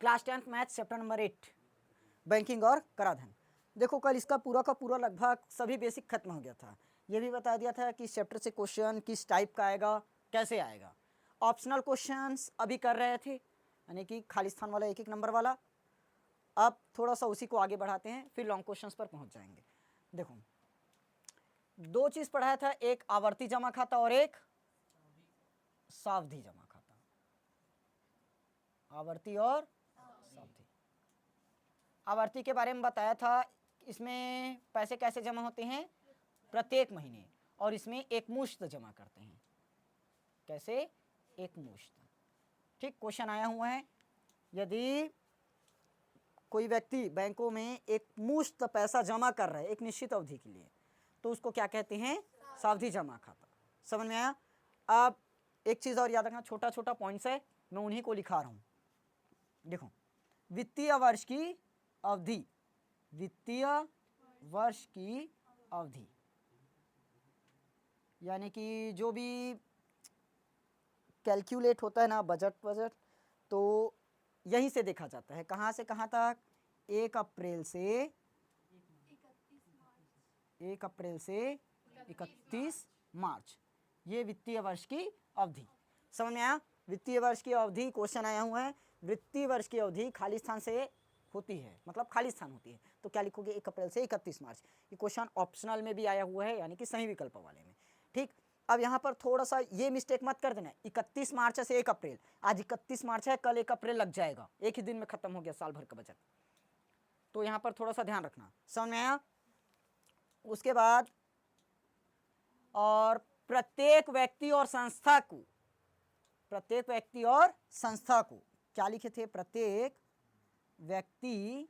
Class 10th math chapter number 8 banking और कराधान। देखो कल इसका पूरा का पूरा लगभग सभी बेसिक खत्म हो गया था। ये भी बता दिया था कि इस चैप्टर से क्वेश्चन किस टाइप का आएगा, कैसे आएगा। ऑप्शनल क्वेश्चंस अभी कर रहे थे, यानी कि खाली स्थान वाला एक एक नंबर वाला। अब थोड़ा सा उसी को आगे बढ़ाते हैं, फिर लॉन्ग क्वेश्चंस पर पहुंच जाएंगे। देखो दो चीज पढ़ाया था, एक आवर्ती जमा खाता और एक सावधि जमा खाता। आवर्ती और सावधि। आवर्ती के बारे में बताया था, इसमें पैसे कैसे जमा होते हैं, प्रत्येक महीने, और इसमें एक मुश्त जमा करते हैं। कैसे, एक मुश्त। ठीक, क्वेश्चन आया हुआ है, यदि कोई व्यक्ति बैंकों में एक मुश्त पैसा जमा कर रहा है एक निश्चित अवधि के लिए, तो उसको क्या कहते हैं, सावधि जमा खाता। समझ में आया। अब एक चीज और याद रखना, छोटा छोटा पॉइंट्स है, मैं उन्हीं को लिखा रहा हूं। देखो वित्तीय वर्ष की अवधि, वित्तीय वर्ष की अवधि यानी कि जो भी कैलकुलेट होता है ना बजट, तो यहीं से देखा जाता है। कहाँ से कहाँ तक, 1 अप्रैल से 31 मार्च, ये वित्तीय वर्ष की अवधि। समझ में आया। वित्तीय वर्ष की अवधि क्वेश्चन आया हुआ है, वित्तीय वर्ष की अवधि खाली स्थान से होती है, मतलब खाली स्थान होती है, तो क्या लिखोगे, 1 अप्रैल से 31 मार्च। ये क्वेश्चन ऑप्शनल में भी आया हुआ है, यानी कि सही विकल्प वाले में। ठीक, अब यहाँ पर थोड़ा सा ये मिस्टेक मत कर देना, 31 मार्च से 1 अप्रैल, आज 31 मार्च है, कल 1 अप्रैल लग जाएगा, एक ही दिन में खत्म हो गया साल भर का बजट। तो यहाँ पर थोड़ा सा ध्यान रखना। समझ में आया। उसके बाद और प्रत्येक व्यक्ति और संस्था को, प्रत्येक व्यक्ति और संस्था को क्या लिखे थे, प्रत्येक व्यक्ति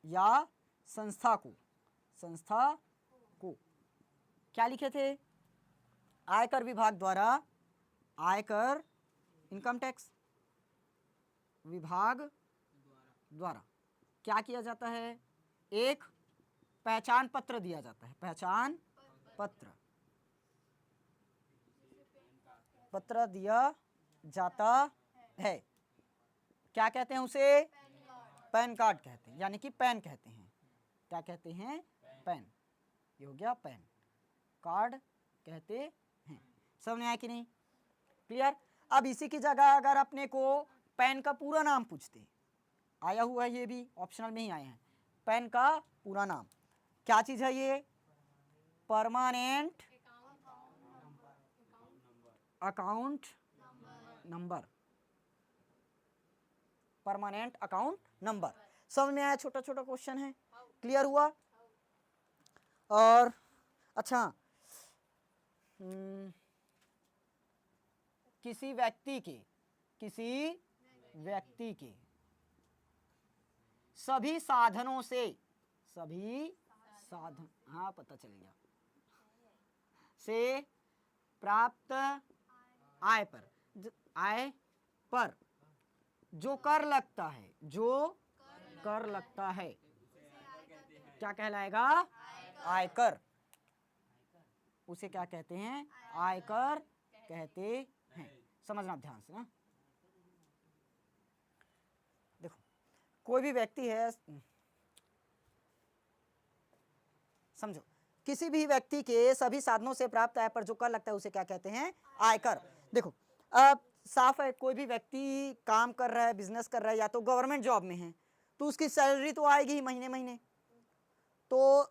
या संस्था को, संस्था को क्या लिखे थे, आयकर विभाग द्वारा, आयकर इनकम टैक्स विभाग द्वारा क्या किया जाता है, एक पहचान पत्र दिया जाता है, पहचान पत्र दिया जाता है। क्या कहते हैं उसे, पैन कार्ड कहते हैं, यानी कि पैन कहते हैं। क्या कहते हैं, पैन। ये हो गया पैन कार्ड कहते हैं। समझ में आया कि नहीं, क्लियर। अब इसी की जगह अगर अपने को पैन का पूरा नाम पूछते, आया हुआ है, ये भी ऑप्शनल में ही आए हैं, पैन का पूरा नाम क्या चीज है, ये permanent account number, permanent account number. समझ में आया, छोटा छोटा क्वेश्चन है, क्लियर हुआ। और अच्छा, किसी व्यक्ति के सभी साधनों से, सभी साधन, हाँ पता चल गया, से प्राप्त आय पर जो कर लगता है, जो कर लगता है, क्या कहलाएगा, आयकर। उसे क्या कहते हैं, आयकर कहते हैं। समझना ध्यान से ना। देखो कोई भी व्यक्ति है, समझो, किसी भी व्यक्ति के सभी साधनों से प्राप्त आय पर जो कर लगता है उसे क्या कहते हैं, आयकर। देखो अब साफ है, कोई भी व्यक्ति काम कर रहा है, बिजनेस कर रहा है, या तो गवर्नमेंट जॉब में है, तो उसकी सैलरी तो आएगी ही महीने महीने, तो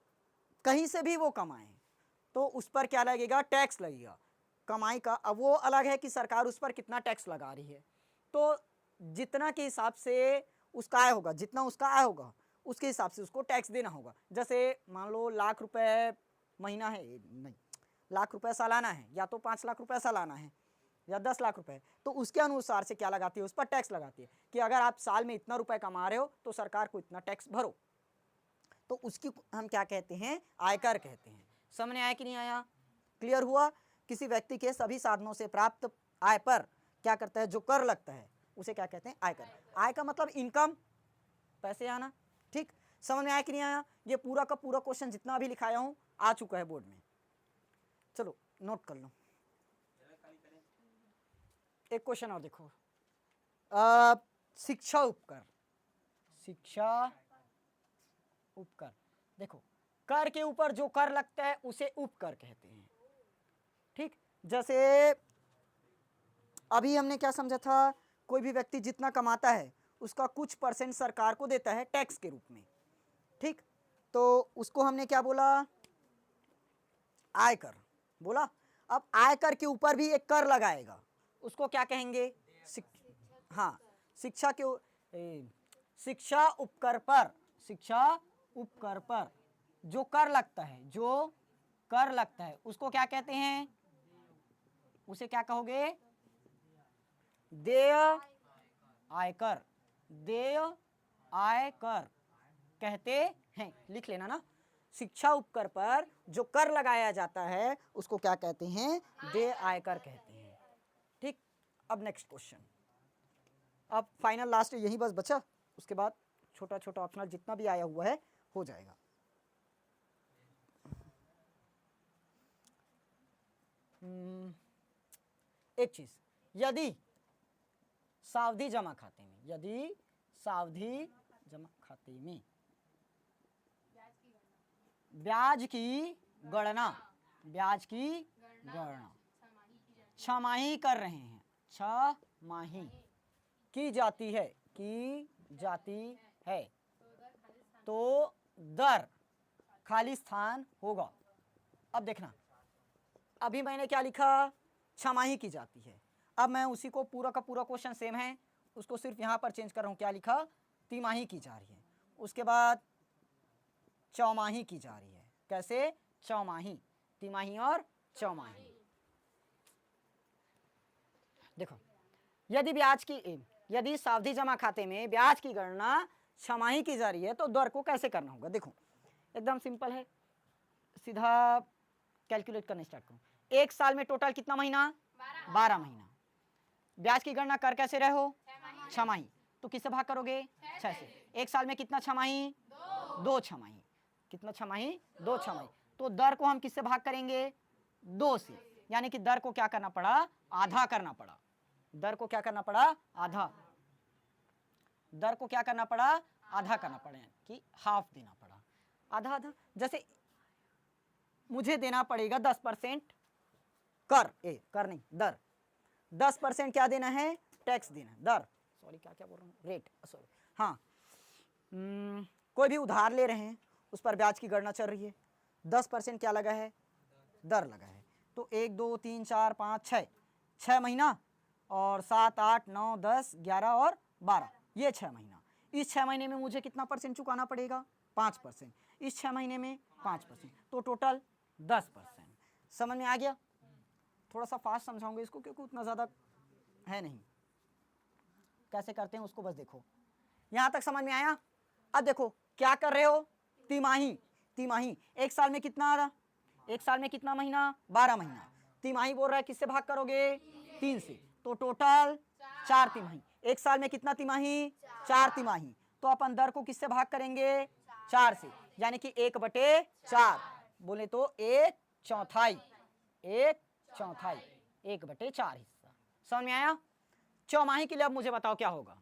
कहीं से भी वो कमाए तो उस पर क्या लगेगा, टैक्स लगेगा कमाई का। अब वो अलग है कि सरकार उस पर कितना टैक्स लगा रही है, तो जितना के हिसाब से उसका आय होगा, जितना उसका आय होगा उसके हिसाब से उसको टैक्स देना होगा। जैसे मान लो लाख रुपए महीना है, नहीं लाख रुपए सालाना है, या तो 5 लाख रुपए सालाना है या 10 लाख रुपए, तो उसके अनुसार से क्या लगाती है, उस पर टैक्स लगाती है कि अगर आप साल में इतना रुपए कमा रहे हो तो सरकार को इतना टैक्स भरो, तो उसकी हम क्या कहते हैं, आयकर कहते हैं। समझ आया कि नहीं आया, क्लियर हुआ। किसी व्यक्ति के सभी साधनों से प्राप्त आय पर क्या करता है, जो कर लगता है उसे क्या कहते हैं, आयकर। आय का मतलब इनकम, पैसे आना। ठीक, समझ में आया कि नहीं आया। ये पूरा का पूरा क्वेश्चन जितना भी लिखाया हूं आ चुका है बोर्ड में, चलो नोट कर लो। एक क्वेश्चन और देखो, शिक्षा उपकर, शिक्षा उपकर। देखो कर के ऊपर जो कर लगता है उसे उपकर कहते हैं। ठीक, जैसे अभी हमने क्या समझा था, कोई भी व्यक्ति जितना कमाता है उसका कुछ परसेंट सरकार को देता है टैक्स के रूप में। ठीक, तो उसको हमने क्या बोला, आयकर बोला। अब आयकर के ऊपर भी एक कर लगाएगा, उसको क्या कहेंगे, हाँ, शिक्षा के शिक्षा उपकर पर, शिक्षा उपकर पर जो कर लगता है, जो कर लगता है उसको क्या कहते हैं, उसे क्या कहोगे, देय आयकर, देय आयकर कहते हैं। लिख लेना ना, शिक्षा उपकर पर जो कर लगाया जाता है उसको क्या कहते हैं, देय आयकर कहते हैं। ठीक, अब नेक्स्ट क्वेश्चन, अब फाइनल लास्ट यही बस बचा, उसके बाद छोटा छोटा ऑप्शनल जितना भी आया हुआ है हो जाएगा। एक चीज, यदि सावधि जमा खाते में, यदि सावधि जमा खाते में ब्याज की गणना, ब्याज की गणना छमाही कर रहे हैं, छमाही की जाती है, की जाती है, तो दर खाली स्थान होगा। अब देखना, अभी मैंने क्या लिखा, छमाही की जाती है। अब मैं उसी को पूरा का पूरा क्वेश्चन सेम है, उसको सिर्फ यहां पर चेंज कर रहा हूं, क्या लिखा, तिमाही की जा रही है। उसके बाद चौमाही की जा रही है। कैसे, चौमाही, तिमाही और चौमाही। देखो, यदि ब्याज की, यदि सावधि जमा खाते में ब्याज की गणना छमाही की जा रही है तो दर को कैसे करना होगा। देखो एकदम सिंपल है, सीधा कैलकुलेट करना स्टार्ट करो। एक साल में टोटल कितना महीना, 12 महीना। ब्याज की गणना कर कैसे रहे हो, छमाही, तो किससे भाग करोगे, 6 से। एक साल में कितना छमाही, 2 छमाही। कितना छमाही, 2 छमाही। तो दर को हम किससे भाग करेंगे, 2 से, यानी कि दर को क्या करना पड़ा, आधा करना पड़ा। दर को क्या करना पड़ा, आधा। दर को क्या करना पड़ा, आधा करना पड़ा, कि हाफ देना पड़ा, आधा आधा। जैसे मुझे देना पड़ेगा 10% कर, कर नहीं, दर 10% क्या देना है, टैक्स देना है, दर, सॉरी क्या क्या बोल रहा हूँ, रेट, सॉरी, हाँ। कोई भी उधार ले रहे हैं, उस पर ब्याज की गणना चल रही है, 10% क्या लगा है, दर लगा है। तो 1 2 3 4 5 6, 6 महीना, और 7 8 9 10 11 और 12, ये 6 महीना। इस 6 महीने में मुझे कितना परसेंट चुकाना पड़ेगा, 5%। इस 6 महीने में 5%, तो टोटल 10%। समझ में आ गया। थोड़ा सा फास्ट समझाऊंगा इसको क्योंकि उतना ज़्यादा है नहीं। कैसे करते हैं उसको बस देखो, यहाँ तक समझ में आया। अब देखो क्या कर रहे हो, तिमाही, तिमाही। एक साल में कितना आ रहा, एक साल में कितना महीना, 12 महीना। तिमाही बोल रहा है किससे भाग करोगे, 3 से, तो टोटल 4 तिमाही। एक साल में कितना तिमाही, 4 तिमाही। तो अपन दर को किससे भाग करेंगे, 4 से, यानी कि 1/4, बोले तो 1/4, 1/4, 1/4 हिस्सा। समझ में आया। चौमाही के लिए अब मुझे बताओ क्या होगा,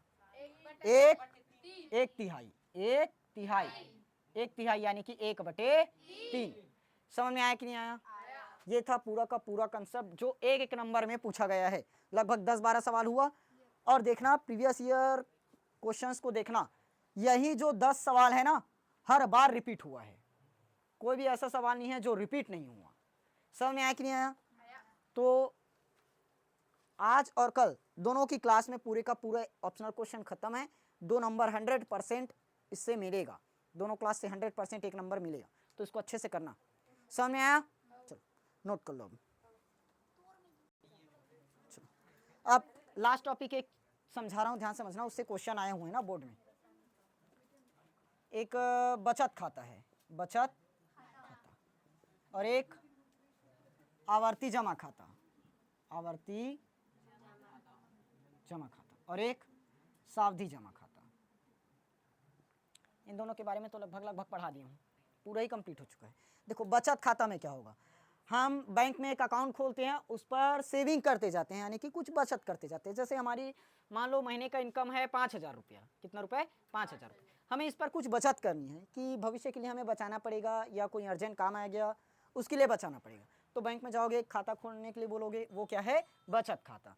एक तिहाई, एक तिहाई, एक तिहाई, यानी कि 1/3। समझ में आया कि नहीं आया। ये था पूरा का पूरा कंसेप्ट जो एक एक नंबर में पूछा गया है। लगभग 10-12 सवाल हुआ, और देखना प्रीवियस ईयर क्वेश्चंस को देखना, यही जो 10 सवाल है ना, हर बार रिपीट हुआ है। कोई भी ऐसा सवाल नहीं है जो रिपीट नहीं हुआ। समझ में आया कि नहीं आया। तो आज और कल दोनों की क्लास में पूरे का पूरा ऑप्शनल क्वेश्चन खत्म है। 2 नंबर 100% इससे मिलेगा, दोनों क्लास से 100% 1 नंबर मिलेगा। तो इसको अच्छे से करना। समझ में आया, चलो नोट कर लो। अब लास्ट टॉपिक एक समझा रहा हूं, ध्यान समझना, उससे क्वेश्चन आए हुए हैं ना बोर्ड में। एक बचत खाता है, बचत खाता, और एक आवर्ती जमा खाता, आवर्ती जमा खाता, और एक सावधि जमा खाता। इन दोनों के बारे में तो लगभग पढ़ा दिया हूँ, पूरा ही कंप्लीट हो चुका है। देखो बचत खाता में क्या होगा, हम बैंक में एक अकाउंट खोलते हैं, उस पर सेविंग करते जाते हैं, यानी कि कुछ बचत करते जाते हैं। जैसे हमारी मान लो महीने का इनकम है 5,000 रुपया, कितना रुपए? 5,000 रुपये। हमें इस पर कुछ बचत करनी है कि भविष्य के लिए हमें बचाना पड़ेगा, या कोई अर्जेंट काम आ गया उसके लिए बचाना पड़ेगा। तो बैंक में जाओगे, खाता खोलने के लिए बोलोगे, वो क्या है? बचत खाता।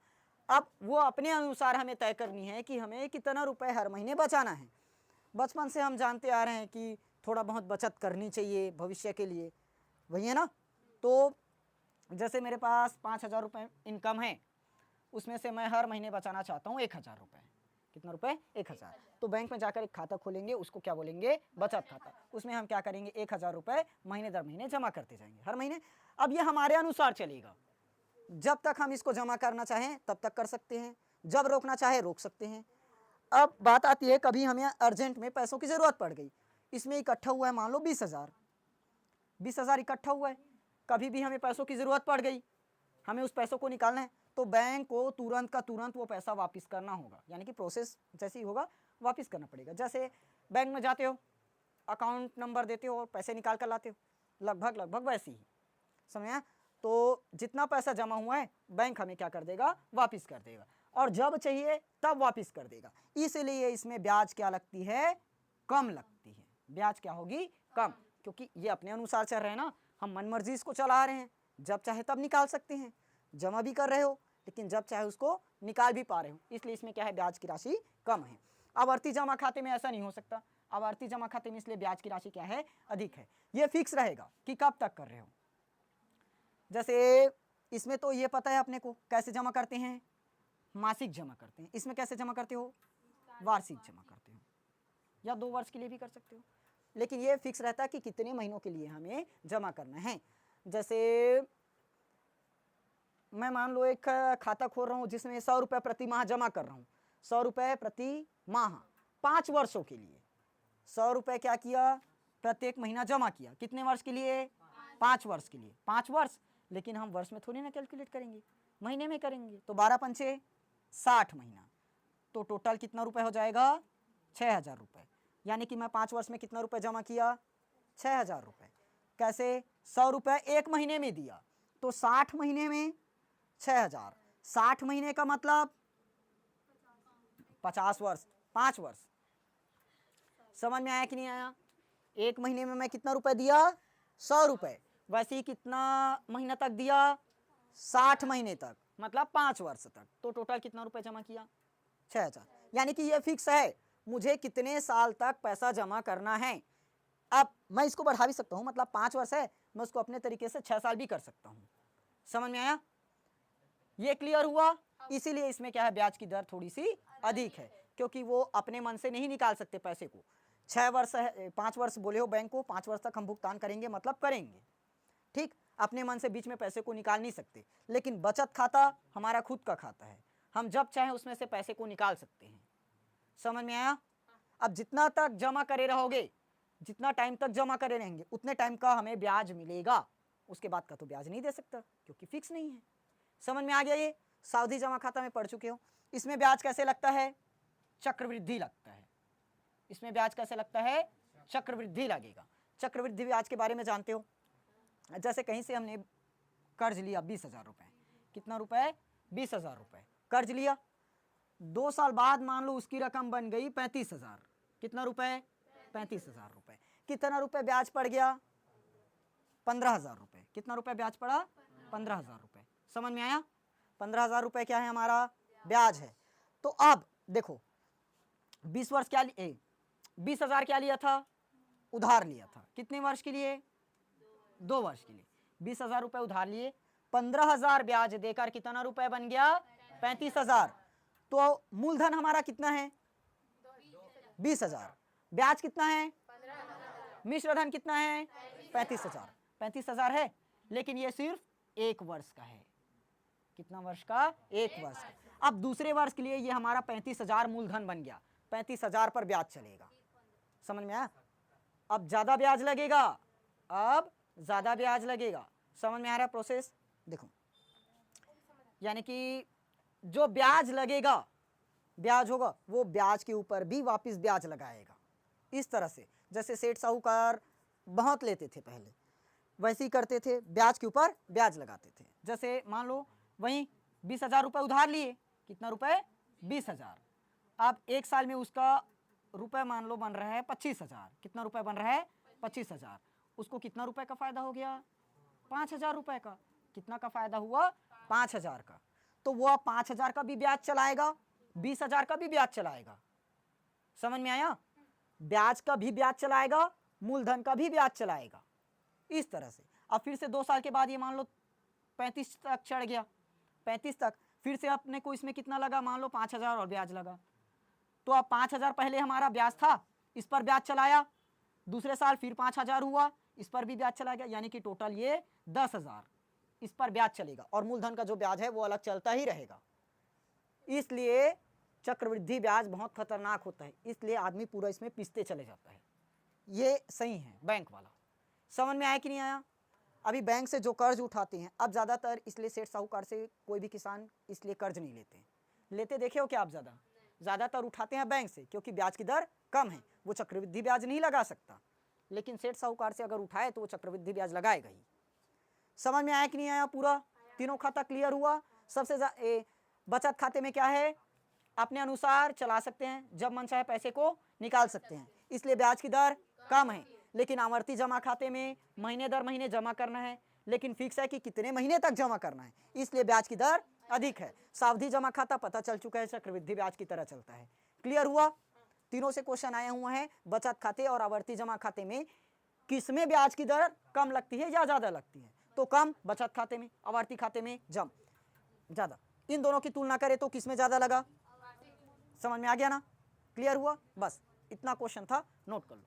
अब वो अपने अनुसार हमें तय करनी है कि हमें कितना रुपए हर महीने बचाना है। बचपन से हम जानते आ रहे हैं कि थोड़ा बहुत बचत करनी चाहिए भविष्य के लिए, वही है ना। तो जैसे मेरे पास 5,000 रुपये इनकम है, उसमें से मैं हर महीने बचाना चाहता हूँ 1,000 रुपये। कितना रुपए? 1,000। तो बैंक में जाकर एक खाता खोलेंगे, उसको क्या बोलेंगे? बचत खाता। उसमें हम क्या करेंगे? 1,000 रुपये महीने दर महीने जमा करते जाएंगे हर महीने। अब ये हमारे अनुसार चलेगा, जब तक हम इसको जमा करना चाहें तब तक कर सकते हैं, जब रोकना चाहे रोक सकते हैं। अब बात आती है, कभी हमें अर्जेंट में पैसों की ज़रूरत पड़ गई, इसमें इकट्ठा हुआ है मान लो 20,000, 20,000 इकट्ठा हुआ है, कभी भी हमें पैसों की ज़रूरत पड़ गई, हमें उस पैसों को निकालना है, तो बैंक को तुरंत का तुरंत वो पैसा वापस करना होगा, यानी कि प्रोसेस जैसे ही होगा वापस करना पड़ेगा। जैसे बैंक में जाते हो, अकाउंट नंबर देते हो और पैसे निकाल कर लाते हो, लगभग वैसे ही समझ आया। तो जितना पैसा जमा हुआ है बैंक हमें क्या कर देगा? वापस कर देगा, और जब चाहिए तब वापस कर देगा। इसलिए इसमें ब्याज क्या लगती है? कम लगती है। ब्याज क्या होगी? कम, क्योंकि ये अपने अनुसार चल रहे हैं ना, हम मनमर्जी इसको चला रहे हैं, जब चाहे तब निकाल सकते हैं, जमा भी कर रहे हो लेकिन जब चाहे उसको निकाल भी पा रहे हो, इसलिए इसमें क्या है? ब्याज की राशि कम है। आवर्ती जमा खाते में ऐसा नहीं हो सकता, आवर्ती जमा खाते में इसलिए ब्याज की राशि क्या है? अधिक है। ये फिक्स रहेगा कि कब तक कर रहे हो। जैसे इसमें तो ये पता है अपने को कैसे जमा करते हैं, मासिक जमा करते हैं। इसमें कैसे जमा करते हो? वार्षिक जमा करते हो, या 2 वर्ष के लिए भी कर सकते हो, लेकिन ये फिक्स रहता है कि कितने महीनों के लिए हमें जमा करना है। जैसे मैं मान लो एक खाता खोल रहा हूँ जिसमें 100 रुपये प्रति माह जमा कर रहा हूँ, 100 रुपये प्रति माह 5 वर्षों के लिए। 100 रुपये क्या किया? प्रत्येक महीना जमा किया। कितने वर्ष के लिए? 5 वर्ष के लिए। 5 वर्ष, लेकिन हम वर्ष में थोड़ी ना कैलकुलेट करेंगे, महीने में करेंगे। तो 12 पंचे 60 महीना, तो टोटल कितना रुपए हो जाएगा? 6,000 रुपये। यानी कि मैं 5 वर्ष में कितना रुपए जमा किया? 6,000 रुपये। कैसे? 100 रुपये एक महीने में दिया, तो 60 महीने में 6,000, 60 महीने का मतलब 50 वर्ष, 5 वर्ष। समझ में आया कि नहीं आया? एक महीने में मैं कितना रुपए दिया? 100 रुपये। वैसे ही कितना महीना तक दिया? 60 महीने तक, मतलब 5 वर्ष तक। तो टोटल कितना रुपए जमा किया? 6,000। यानी कि ये फिक्स है, मुझे कितने साल तक पैसा जमा करना है। अब मैं इसको बढ़ा भी सकता हूँ, मतलब 5 वर्ष है, मैं उसको अपने तरीके से 6 साल भी कर सकता हूँ। समझ में आया? ये क्लियर हुआ? इसीलिए इसमें क्या है? ब्याज की दर थोड़ी सी अधिक है, क्योंकि वो अपने मन से नहीं निकाल सकते पैसे को। 6 वर्ष है, 5 वर्ष बोले हो बैंक को, 5 वर्ष तक हम भुगतान करेंगे, मतलब करेंगे, ठीक। अपने मन से बीच में पैसे को निकाल नहीं सकते। लेकिन बचत खाता हमारा खुद का खाता है, हम जब चाहें उसमें से पैसे को निकाल सकते हैं। समझ में आया? अब जितना तक जमा करे रहोगे, जितना टाइम तक जमा करे रहेंगे, उतने टाइम का हमें ब्याज मिलेगा, उसके बाद का तो ब्याज नहीं दे सकता, क्योंकि फिक्स नहीं है। समझ में आ गया? ये सावधि जमा खाता में पढ़ चुके हो। इसमें ब्याज कैसे लगता है? चक्रवृद्धि लगता है। इसमें ब्याज कैसे लगता है? चक्रवृद्धि लगेगा। चक्रवृद्धि ब्याज के बारे में जानते हो? जैसे कहीं से हमने कर्ज लिया 20,000 रुपये। कितना रुपए? 20,000 रुपये कर्ज लिया। 2 साल बाद मान लो उसकी रकम बन गई 35,000। कितना रुपए? 35,000 रुपये। कितना रुपए ब्याज पड़ गया? 15,000 रुपये। कितना रुपए ब्याज पड़ा? 15,000 रुपये। समझ में आया? 15,000 रुपये क्या है? हमारा ब्याज है। तो अब देखो, 20 वर्ष क्या 20,000 क्या लिया था? उधार लिया था। कितने वर्ष के लिए? 2 वर्ष के लिए। 20,000 रुपये उधार लिए, 15,000 ब्याज देकर कितना रुपए बन गया? 35,000। तो मूलधन हमारा कितना है? 20,000। ब्याज कितना है? मिश्र धन कितना है? 35,000। 35,000 है, लेकिन ये सिर्फ 1 वर्ष का है। कितना वर्ष का? 1 वर्ष का। अब दूसरे वर्ष के लिए ये हमारा 35,000 मूलधन बन गया, 35,000 पर ब्याज चलेगा। समझ में आया? अब ज्यादा ब्याज लगेगा, अब ज्यादा ब्याज लगेगा। समझ में आ रहा है प्रोसेस? देखो, यानी कि जो ब्याज लगेगा, ब्याज होगा, वो ब्याज के ऊपर भी वापस ब्याज लगाएगा। इस तरह से जैसे सेठ साहूकार बहुत लेते थे पहले, वैसे ही करते थे, ब्याज के ऊपर ब्याज लगाते थे। जैसे मान लो वहीं 20,000 रुपये उधार लिए, कितना रुपए? 20,000। अब एक साल में उसका रुपए मान लो बन रहा है 25,000। कितना रुपए बन रहा है? 25,000। उसको कितना रुपए का फायदा हो गया? 5,000 रुपए का। कितना का फायदा हुआ? 5,000 का। तो वो 5,000 का भी ब्याज चलाएगा, 20,000 का भी ब्याज चलाएगा। समझ में आया? ब्याज का भी ब्याज चलाएगा, मूलधन का भी ब्याज चलाएगा, इस तरह से। अब फिर से 2 साल के बाद ये मान लो 35 तक चढ़ गया, 35 तक, फिर से अपने को इसमें कितना लगा? मान लो 5,000 और ब्याज लगा। तो अब 5,000 पहले हमारा ब्याज था, इस पर ब्याज चलाया, दूसरे साल फिर 5,000 हुआ, इस पर भी ब्याज चला गया, यानी कि टोटल ये 10,000 इस पर ब्याज चलेगा, और मूलधन का जो ब्याज है वो अलग चलता ही रहेगा। इसलिए चक्रवृद्धि ब्याज बहुत खतरनाक होता है, इसलिए आदमी पूरा इसमें पिसते चले जाता है। ये सही है बैंक वाला। समझ में आया कि नहीं आया? अभी बैंक से जो कर्ज उठाते हैं, अब ज़्यादातर इसलिए सेठ साहूकार से कोई भी किसान इसलिए कर्ज नहीं लेते हैं। लेते देखे हो क्या आप? ज़्यादातर उठाते हैं बैंक से, क्योंकि ब्याज की दर कम है, वो चक्रवृद्धि ब्याज नहीं लगा सकता। लेकिन सेठ साहूकार से अगर उठाए तो वो चक्रवृद्धि ब्याज लगाएगा ही। समझ में आया कि नहीं आया? पूरा तीनों खाता क्लियर हुआ? सबसे बचत खाते में क्या है? अपने अनुसार चला सकते हैं, जब मन चाहे पैसे को निकाल सकते हैं, इसलिए ब्याज की दर कम है। लेकिन आवर्ती जमा खाते में महीने दर महीने जमा करना है, लेकिन फिक्स है कि कितने महीने तक जमा करना है, इसलिए ब्याज की दर अधिक है। सावधि जमा खाता पता चल चुका है, चक्रवृद्धि ब्याज की तरह चलता है। क्लियर हुआ? तीनों से क्वेश्चन आए हुए हैं। बचत खाते और आवर्ती जमा खाते में किसमें ब्याज की दर कम लगती है या ज्यादा लगती है? तो कम बचत खाते में, आवर्ती खाते में ज्यादा। इन दोनों की तुलना करें तो किसमें ज्यादा लगा? समझ में आ गया ना? क्लियर हुआ? बस इतना क्वेश्चन था, नोट कर लो।